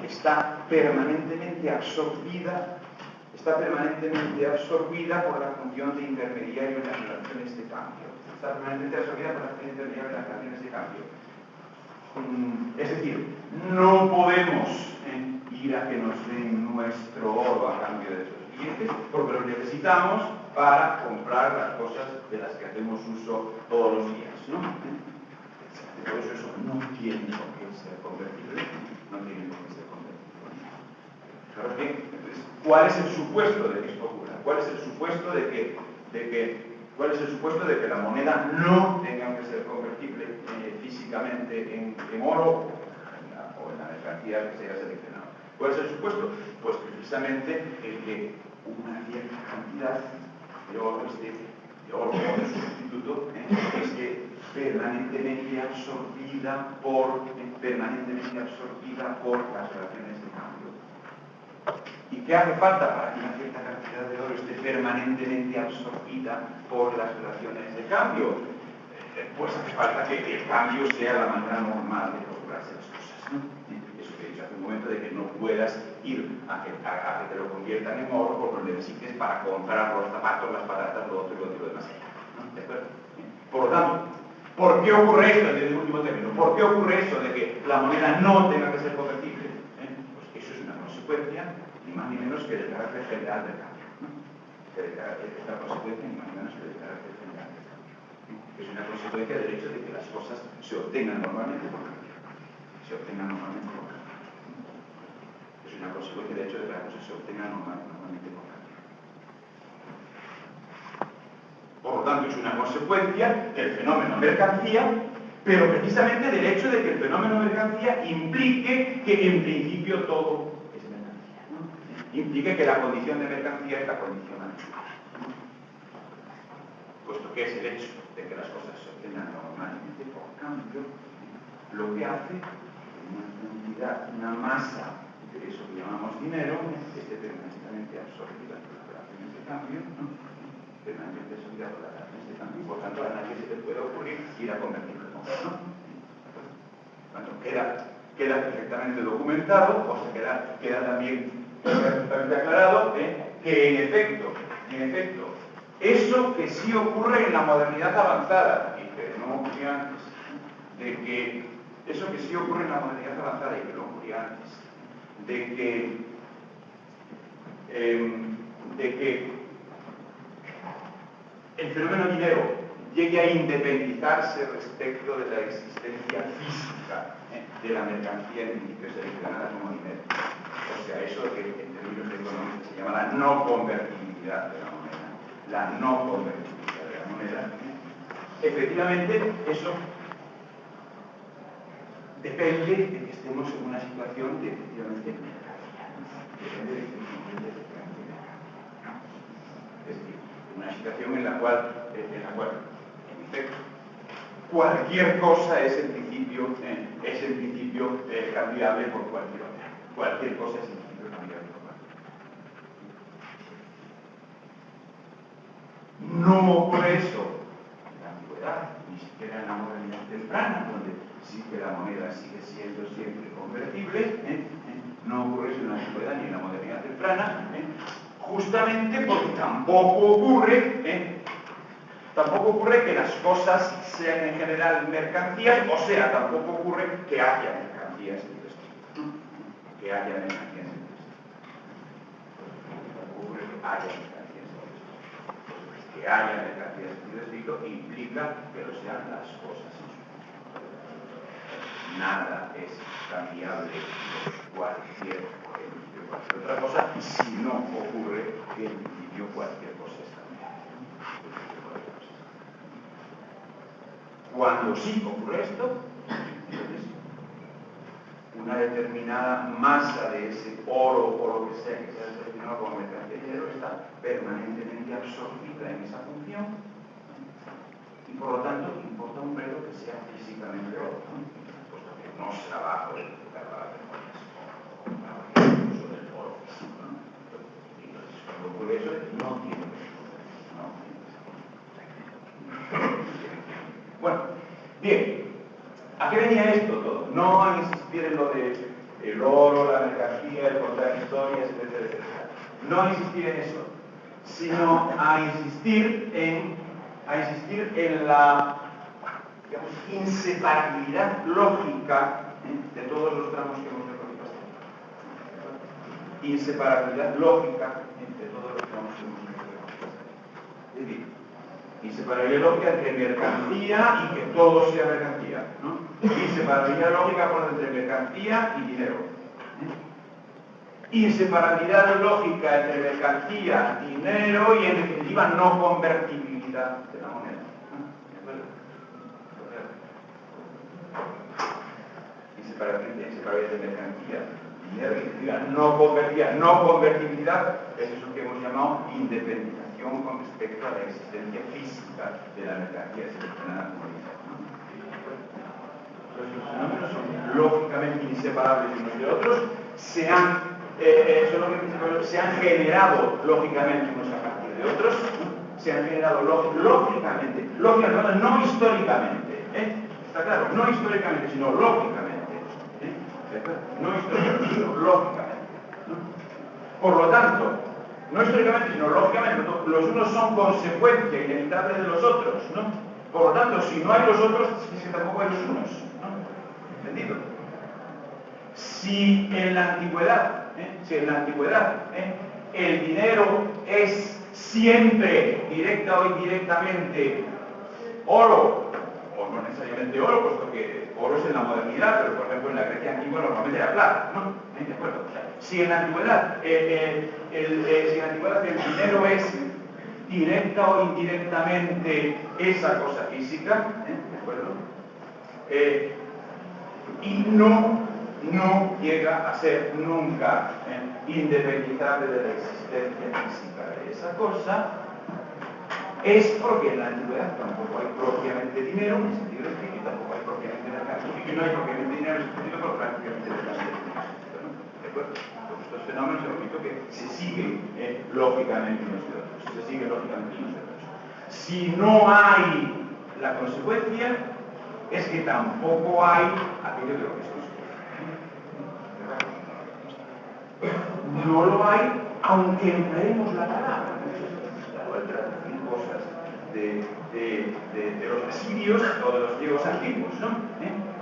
está permanentemente absorbida por la función de intermediario en las relaciones de cambio. Está permanentemente absorbida por la función de intermediario en las relaciones de cambio. Es decir, no podemos ir a que nos den nuestro oro a cambio de esos billetes, porque los necesitamos para comprar las cosas de las que hacemos uso todos los días, ¿no? Por eso no tiene por qué ser convertible, Fijaros bien, entonces, ¿cuál es el supuesto de que esto ocurra? ¿Cuál es el supuesto de que la moneda no tenga que ser convertible físicamente en oro o en la mercancía que se haya seleccionado? ¿Cuál es el supuesto? Pues precisamente el que una cierta cantidad de oro esté o de sustituto, es que permanentemente absorbida por las relaciones de cambio. ¿Y qué hace falta para que una cierta cantidad de oro esté permanentemente absorbida por las relaciones de cambio? Pues hace falta que el cambio sea la manera normal de procurarse las cosas, ¿no? Eso que he dicho hace un momento, de que no puedas ir a que te lo conviertan en oro por lo que necesites para comprar los zapatos, las patatas, lo otro y lo demás allá, ¿no? ¿De acuerdo? Por lo tanto, ¿por qué ocurre esto en el último término? ¿Por qué ocurre eso de que la moneda no tenga que ser convertible? Pues eso es una consecuencia, ni más ni menos que del carácter general del cambio, ¿no? Esta consecuencia ni más ni menos que del carácter general del cambio. Es una consecuencia del hecho de que las cosas se obtengan normalmente por cambio. Es una consecuencia del hecho de que las cosas se obtengan normalmente por cambio. Por lo tanto, es una consecuencia del fenómeno mercancía, pero precisamente del hecho de que el fenómeno mercancía implique que en principio todo es mercancía, ¿no? Implique que la condición de mercancía es la condición natural, ¿no? Puesto que es el hecho de que las cosas se obtengan normalmente por cambio, lo que hace que una cantidad, una masa de eso que llamamos dinero, esté permanentemente absorbida por las relaciones de cambio, ¿no? Permanentemente absorbida por las relaciones de cambio, y por tanto a nadie se le puede ocurrir ir a convertirlo, ¿no? Bueno, queda perfectamente documentado, o sea, queda también perfectamente aclarado, que en efecto, eso que sí ocurre en la modernidad avanzada, y que no ocurría antes, eso que sí ocurre en la modernidad avanzada y que no ocurría antes, de que el fenómeno dinero llegue a independizarse respecto de la existencia física de la mercancía en principio seleccionada como dinero. O sea, eso que en términos económicos se llama la no convertibilidad de la moneda. La no convertibilidad de la moneda. Efectivamente, eso depende de que estemos en una situación de efectivamente mercancía. Depende de que estemos efectivamente mercancía. Es decir, una situación en la cual, en efecto, cualquier cosa es en principio cambiable por cualquier otra. Cualquier cosa es en principio cambiable por cualquier otra. No ocurre eso en la antigüedad, ni siquiera en la modernidad temprana, donde sí que la moneda sigue siendo siempre convertible, no ocurre eso en la antigüedad ni en la modernidad temprana, justamente porque tampoco ocurre que las cosas sean en general mercancías, o sea, tampoco ocurre que haya mercancías en el estilo. Que haya mercancías en el estilo. Tampoco ocurre que haya mercancías en el estilo. Que haya mercancías en el estilo implica que lo sean las cosas en su conjunto. Nada es cambiable por cualquier otra cosa si no ocurre que en principio cualquier cosa es cambiable. Cuando sí ocurre esto, entonces una determinada masa de ese oro o lo que sea seleccionado como mercancía de dinero está permanentemente absorbida en esa función y por lo tanto importa un velo que sea físicamente oro, puesto que no se la va a poder tocar para las memorias o el uso del oro físico, ¿no? Y entonces cuando ocurre eso no tiene que ser. Bueno, bien, ¿a qué venía esto todo? No a insistir en lo de el oro, la mercancía, el contar historias, etcétera, etcétera. No a insistir en eso, sino a insistir en la, digamos, inseparabilidad lógica de todos los tramos que hemos recorrido hasta ahora. Inseparabilidad lógica de todos los tramos que hemos recorrido hasta ahora. Es decir, inseparabilidad lógica entre mercancía y que todo sea mercancía, ¿no? Inseparabilidad lógica entre mercancía y dinero. Inseparabilidad lógica entre mercancía, dinero y en definitiva no convertibilidad de la moneda. Inseparabilidad de mercancía, dinero y en definitiva no convertibilidad, eso es lo que hemos llamado independización afirmación con respecto a la existencia física de la mercancía seleccionada como dice, ¿no? Los fenómenos son lógicamente inseparables unos de otros, se han generado lógicamente unos a partir de otros, ¿no? Se han generado lógicamente, no históricamente, está claro, no históricamente, sino lógicamente, no históricamente, sino lógicamente, ¿no? Por lo tanto, no históricamente, sino lógicamente, los unos son consecuencia inevitable de los otros, ¿no? Por lo tanto, si no hay los otros, es que tampoco hay los unos, ¿no? ¿Entendido? Si en la antigüedad, el dinero es siempre, directa o indirectamente, oro, o no necesariamente oro, puesto que oro es en la modernidad, pero por ejemplo en la Grecia antigua normalmente era plata, ¿no? ¿De acuerdo? O sea, si en la antigüedad el dinero es directa o indirectamente esa cosa física, ¿de acuerdo? Y no llega a ser nunca independizable de la existencia física de esa cosa, es porque en la antigüedad tampoco hay propiamente dinero en el sentido estricto y tampoco hay propiamente mercancía, y no hay propiamente dinero en el sentido pero prácticamente mercancía, ¿no? ¿De acuerdo? Todos estos fenómenos hemos visto que se siguen lógicamente unos de otros, Si no hay la consecuencia, es que tampoco hay aquello de lo que es consecuencia. No lo hay, aunque empleemos la palabra. Al traducir cosas de los asirios o de los griegos antiguos, ¿no?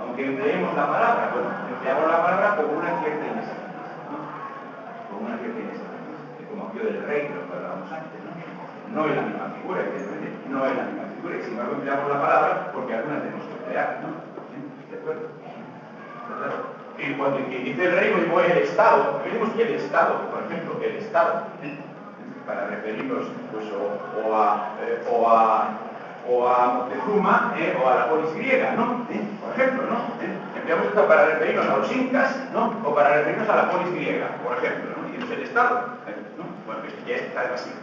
Aunque empleemos la palabra, bueno, empleamos la palabra con una cierta inexactitud, ¿no? Con una cierta inexactitud, como aquello del rey que lo hablábamos antes, ¿no? No es la misma figura, evidentemente, no es la misma figura, y sin embargo empleamos la palabra porque alguna tenemos que emplear, ¿no? ¿De acuerdo? Y cuando dice el rey, pues el Estado, tenemos que el Estado, por ejemplo, el Estado, para referirnos pues, o a Moctezuma o a la polis griega, ¿no? Por ejemplo, ¿no? Empleamos esto para referirnos a los incas, ¿no? O para referirnos a la polis griega, por ejemplo, ¿no? Y es el Estado, ¿no? Bueno, pues ya está demasiado.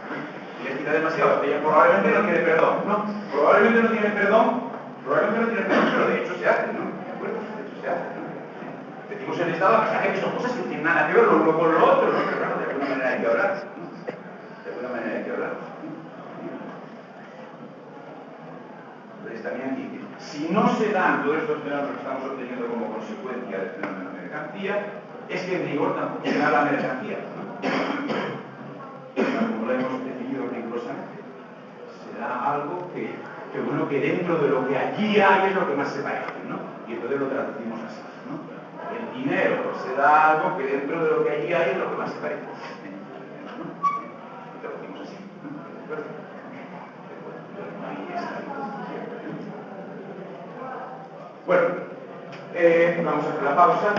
Y le quita demasiado, ella probablemente no tiene perdón, ¿no? Probablemente no tiene perdón, pero de hecho se hace, ¿no? ¿De acuerdo? De hecho se hace, ¿no? Decimos el Estado, a pesar de que son cosas que no tienen nada que ver lo uno con lo otro, ¿no? Pero claro, de alguna manera hay que hablar, ¿no? De alguna manera hay que hablar. Entonces también aquí, si no se dan todos estos fenómenos que estamos obteniendo como consecuencia del fenómeno de mercancía, es que en rigor tampoco será la mercancía, ¿no? Como lo hemos definido rigurosamente, será algo que dentro de lo que allí hay es lo que más se parece, ¿no? Y entonces lo traducimos así, ¿no? El dinero será algo que dentro de lo que allí hay es lo que más se parece, ¿no? Lo traducimos así, ¿no? ¿De acuerdo? Bueno, vamos a hacer la pausa.